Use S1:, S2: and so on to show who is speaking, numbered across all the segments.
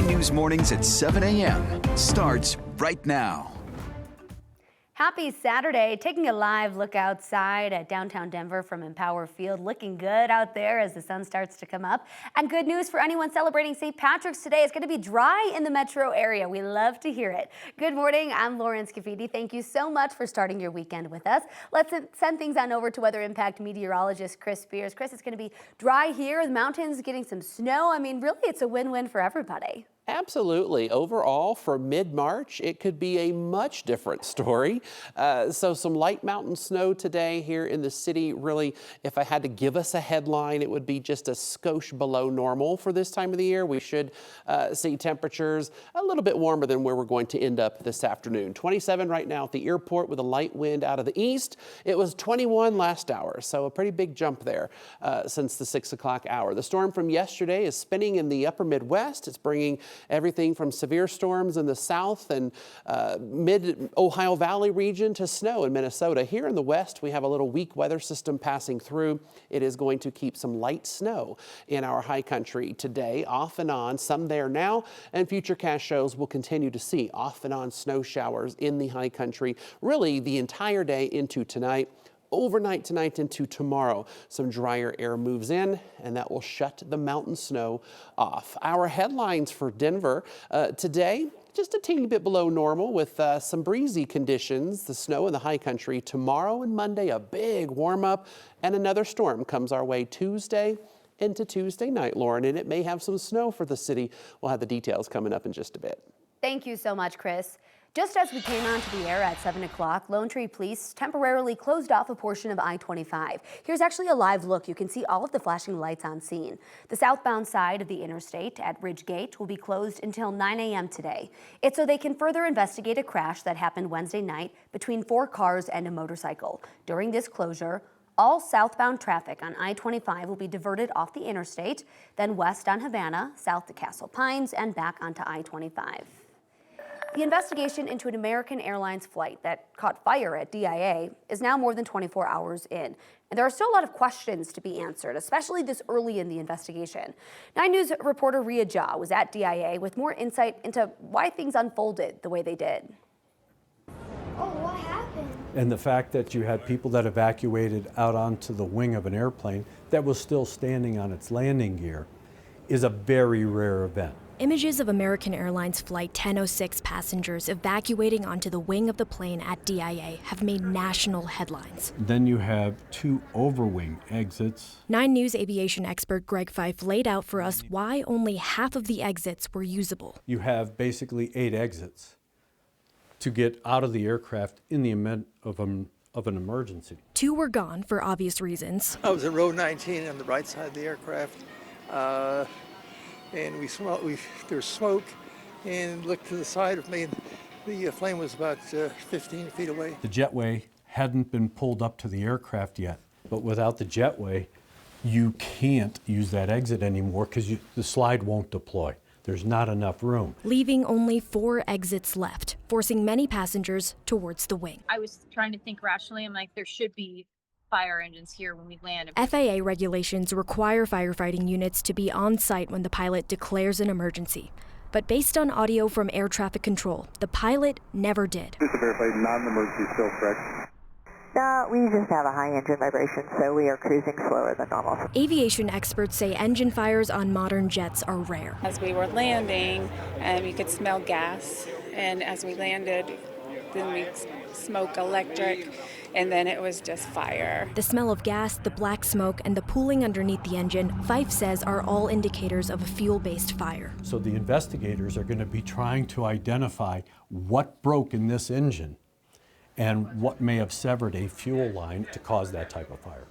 S1: 9 News Mornings at 7 a.m. starts right now.
S2: Happy Saturday. Taking a live look outside at downtown Denver from Empower Field. Looking good out there as the sun starts to come up. And good news for anyone celebrating St. Patrick's today. It's going to be dry in the metro area. We love to hear it. Good morning. I'm Lauren Scafidi. Thank you so much for starting your weekend with us. Let's send things on over to Weather Impact meteorologist Chris Spears. Chris, it's going to be dry here. The mountains getting some snow. I mean, really, it's a win-win for everybody.
S3: Absolutely. Overall, for mid-March, it could be a much different story. So some light mountain snow today here in the city. Really, if I had to give us a headline, it would be just a skosh below normal for this time of the year. We should see temperatures a little bit warmer than where we're going to end up this afternoon. 27 right now at the airport with a light wind out of the east. It was 21 last hour, so a pretty big jump there since the 6 o'clock hour. The storm from yesterday is spinning in the upper Midwest. It's bringing everything from severe storms in the south and mid-Ohio Valley region to snow in Minnesota. Here in the west, we have a little weak weather system passing through. It is going to keep some light snow in our high country today, off and on, some there now, and Futurecast shows will continue to see off and on snow showers in the high country, really the entire day into tonight. Overnight tonight into tomorrow, some drier air moves in, and that will shut the mountain snow off. Our headlines for Denver today, just a teeny bit below normal with some breezy conditions. The snow in the high country tomorrow and Monday, a big warm up, and another storm comes our way Tuesday into Tuesday night, Lauren, and it may have some snow for the city. We'll have the details coming up in just a bit.
S2: Thank you so much, Chris. Just as we came onto the air at 7 o'clock, Lone Tree Police temporarily closed off a portion of I-25. Here's actually a live look. You can see all of the flashing lights on scene. The southbound side of the interstate at Ridge Gate will be closed until 9 a.m. today. It's so they can further investigate a crash that happened Wednesday night between 4 cars and a motorcycle. During this closure, all southbound traffic on I-25 will be diverted off the interstate, then west on Havana, south to Castle Pines, and back onto I-25. The investigation into an American Airlines flight that caught fire at DIA is now more than 24 hours in. And there are still a lot of questions to be answered, especially this early in the investigation. 9 News reporter Rhea Jha was at DIA with more insight into why things unfolded the way they did.
S4: Oh, what happened?
S5: And the fact that you had people that evacuated out onto the wing of an airplane that was still standing on its landing gear is a very rare event.
S6: Images of American Airlines Flight 1006 passengers evacuating onto the wing of the plane at DIA have made national headlines.
S5: Then you have 2 overwing exits.
S6: 9 News aviation expert Greg Fife laid out for us why only half of the exits were usable.
S5: You have basically 8 exits to get out of the aircraft in the event of an emergency.
S6: 2 were gone for obvious reasons.
S7: I was at row 19 on the right side of the aircraft. And there's smoke, and looked to the side of me, and the flame was about 15 feet away.
S5: The jetway hadn't been pulled up to the aircraft yet, but without the jetway, you can't use that exit anymore because the slide won't deploy. There's not enough room.
S6: Leaving only 4 exits left, forcing many passengers towards the wing.
S8: I was trying to think rationally. I'm like, there should be fire engines here when we land.
S6: FAA regulations require firefighting units to be on site when the pilot declares an emergency. But based on audio from air traffic control, the pilot never did.
S9: Just to verify, not an emergency still, correct?
S10: No, we just have a high engine vibration, so we are cruising slower than normal.
S6: Aviation experts say engine fires on modern jets are rare.
S11: As we were landing, you could smell gas, and as we landed, then we smoke electric, and then it was just fire.
S6: The smell of gas, the black smoke, and the pooling underneath the engine, Fife says are all indicators of a fuel-based fire.
S5: So the investigators are going to be trying to identify what broke in this engine and what may have severed a fuel line to cause that type of fire.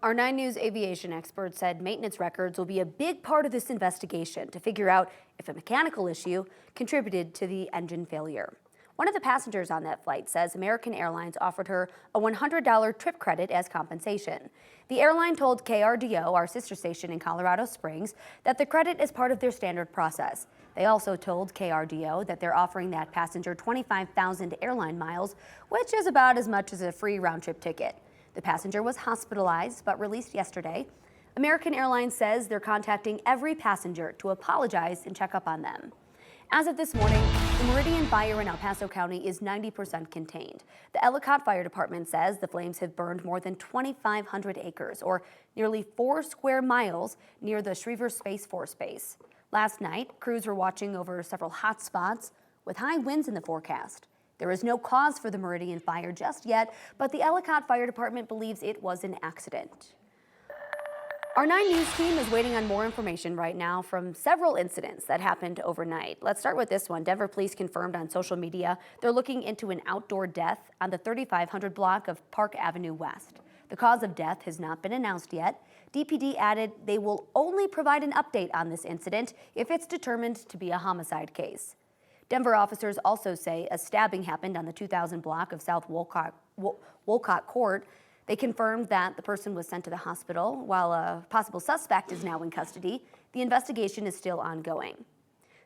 S2: Our 9 News aviation expert said maintenance records will be a big part of this investigation to figure out if a mechanical issue contributed to the engine failure. One of the passengers on that flight says American Airlines offered her a $100 trip credit as compensation. The airline told KRDO, our sister station in Colorado Springs, that the credit is part of their standard process. They also told KRDO that they're offering that passenger 25,000 airline miles, which is about as much as a free round-trip ticket. The passenger was hospitalized but released yesterday. American Airline says they're contacting every passenger to apologize and check up on them. As of this morning, the Meridian fire in El Paso County is 90% contained. The Ellicott Fire Department says the flames have burned more than 2,500 acres, or nearly 4 square miles, near the Schriever Space Force Base. Last night, crews were watching over several hot spots with high winds in the forecast. There is no cause for the Meridian fire just yet, but the Ellicott Fire Department believes it was an accident. Our 9 News team is waiting on more information right now from several incidents that happened overnight. Let's start with this one. Denver police confirmed on social media they're looking into an outdoor death on the 3500 block of Park Avenue West. The cause of death has not been announced yet. DPD added they will only provide an update on this incident if it's determined to be a homicide case. Denver officers also say a stabbing happened on the 2000 block of South Wolcott Court. They confirmed that the person was sent to the hospital, while a possible suspect is now in custody. The investigation is still ongoing.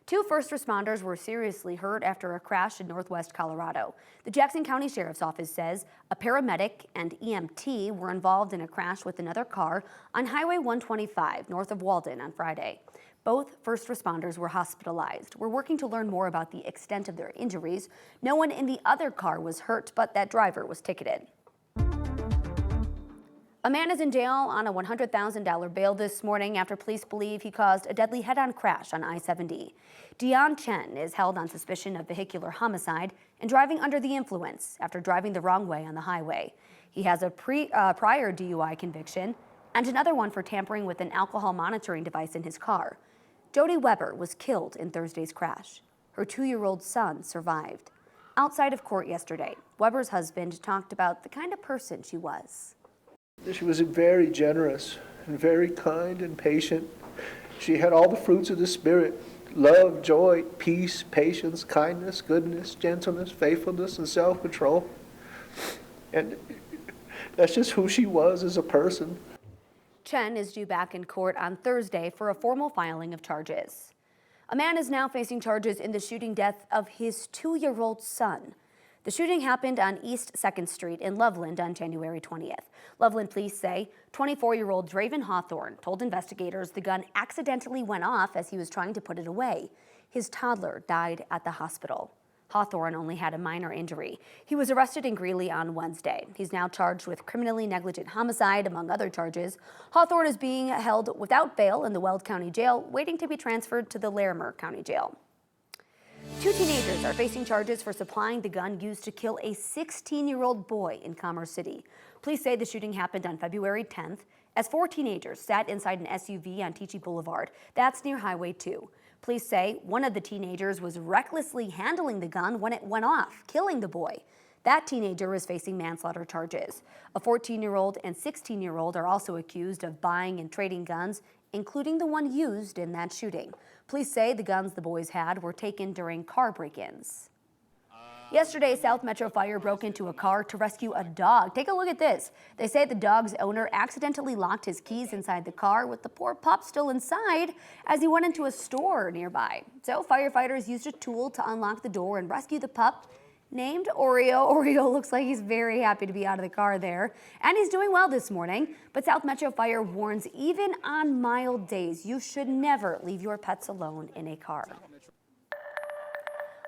S2: 2 first responders were seriously hurt after a crash in northwest Colorado. The Jackson County Sheriff's Office says a paramedic and EMT were involved in a crash with another car on Highway 125 north of Walden on Friday. Both first responders were hospitalized. We're working to learn more about the extent of their injuries. No one in the other car was hurt, but that driver was ticketed. A man is in jail on a $100,000 bail this morning after police believe he caused a deadly head-on crash on I-70. Dion Chen is held on suspicion of vehicular homicide and driving under the influence after driving the wrong way on the highway. He has a prior DUI conviction and another one for tampering with an alcohol monitoring device in his car. Jody Weber was killed in Thursday's crash. Her 2-year-old son survived. Outside of court yesterday, Weber's husband talked about the kind of person she was.
S12: She was very generous and very kind and patient. She had all the fruits of the Spirit: love, joy, peace, patience, kindness, goodness, gentleness, faithfulness, and self-control. And that's just who she was as a person.
S2: Chen is due back in court on Thursday for a formal filing of charges. A man is now facing charges in the shooting death of his 2-year-old son. The shooting happened on East 2nd Street in Loveland on January 20th. Loveland police say 24-year-old Draven Hawthorne told investigators the gun accidentally went off as he was trying to put it away. His toddler died at the hospital. Hawthorne only had a minor injury. He was arrested in Greeley on Wednesday. He's now charged with criminally negligent homicide, among other charges. Hawthorne is being held without bail in the Weld County Jail, waiting to be transferred to the Larimer County Jail. 2 teenagers are facing charges for supplying the gun used to kill a 16-year-old boy in Commerce City. Police say the shooting happened on February 10th as 4 teenagers sat inside an SUV on Tichy Boulevard. That's near Highway 2. Police say one of the teenagers was recklessly handling the gun when it went off, killing the boy. That teenager is facing manslaughter charges. A 14-year-old and 16-year-old are also accused of buying and trading guns, including the one used in that shooting. Police say the guns the boys had were taken during car break-ins. Yesterday, South Metro Fire broke into a car to rescue a dog. Take a look at this. They say the dog's owner accidentally locked his keys inside the car with the poor pup still inside as he went into a store nearby. So firefighters used a tool to unlock the door and rescue the pup, named Oreo. Oreo looks like he's very happy to be out of the car there. And he's doing well this morning. But South Metro Fire warns even on mild days, you should never leave your pets alone in a car.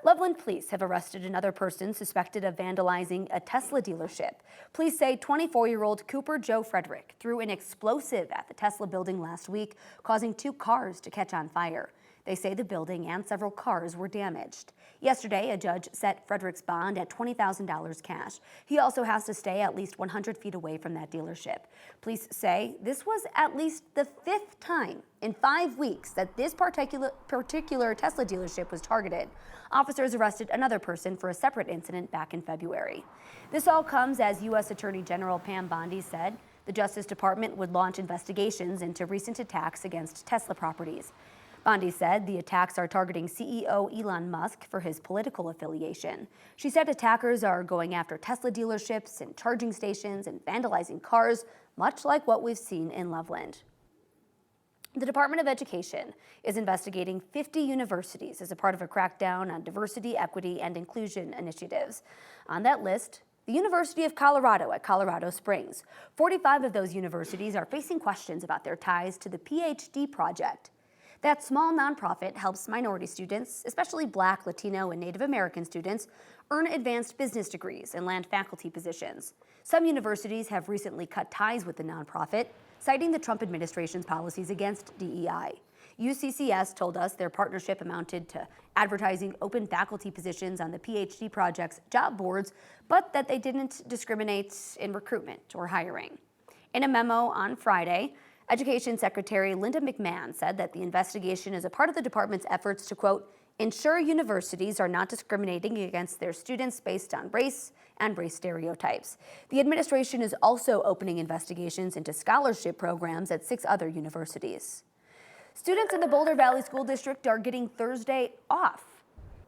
S2: Loveland police have arrested another person suspected of vandalizing a Tesla dealership. Police say 24-year-old Cooper Joe Frederick threw an explosive at the Tesla building last week, causing 2 cars to catch on fire. They say the building and several cars were damaged. Yesterday, a judge set Frederick's bond at $20,000 cash. He also has to stay at least 100 feet away from that dealership. Police say this was at least the 5th time in 5 weeks that this particular Tesla dealership was targeted. Officers arrested another person for a separate incident back in February. This all comes as U.S. Attorney General Pam Bondi said the Justice Department would launch investigations into recent attacks against Tesla properties. Bondi said the attacks are targeting CEO Elon Musk for his political affiliation. She said attackers are going after Tesla dealerships and charging stations and vandalizing cars, much like what we've seen in Loveland. The Department of Education is investigating 50 universities as a part of a crackdown on diversity, equity, and inclusion initiatives. On that list, the University of Colorado at Colorado Springs. 45 of those universities are facing questions about their ties to the PhD project. That small nonprofit helps minority students, especially Black, Latino, and Native American students, earn advanced business degrees and land faculty positions. Some universities have recently cut ties with the nonprofit, citing the Trump administration's policies against DEI. UCCS told us their partnership amounted to advertising open faculty positions on the PhD project's job boards, but that they didn't discriminate in recruitment or hiring. In a memo on Friday, Education Secretary Linda McMahon said that the investigation is a part of the department's efforts to, quote, ensure universities are not discriminating against their students based on race and race stereotypes. The administration is also opening investigations into scholarship programs at 6 other universities. Students in the Boulder Valley School District are getting Thursday off.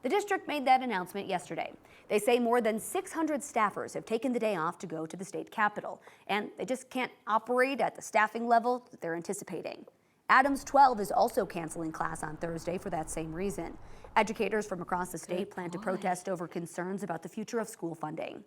S2: The district made that announcement yesterday. They say more than 600 staffers have taken the day off to go to the state capitol, and they just can't operate at the staffing level that they're anticipating. Adams 12 is also canceling class on Thursday for that same reason. Educators from across the state plan to protest over concerns about the future of school funding.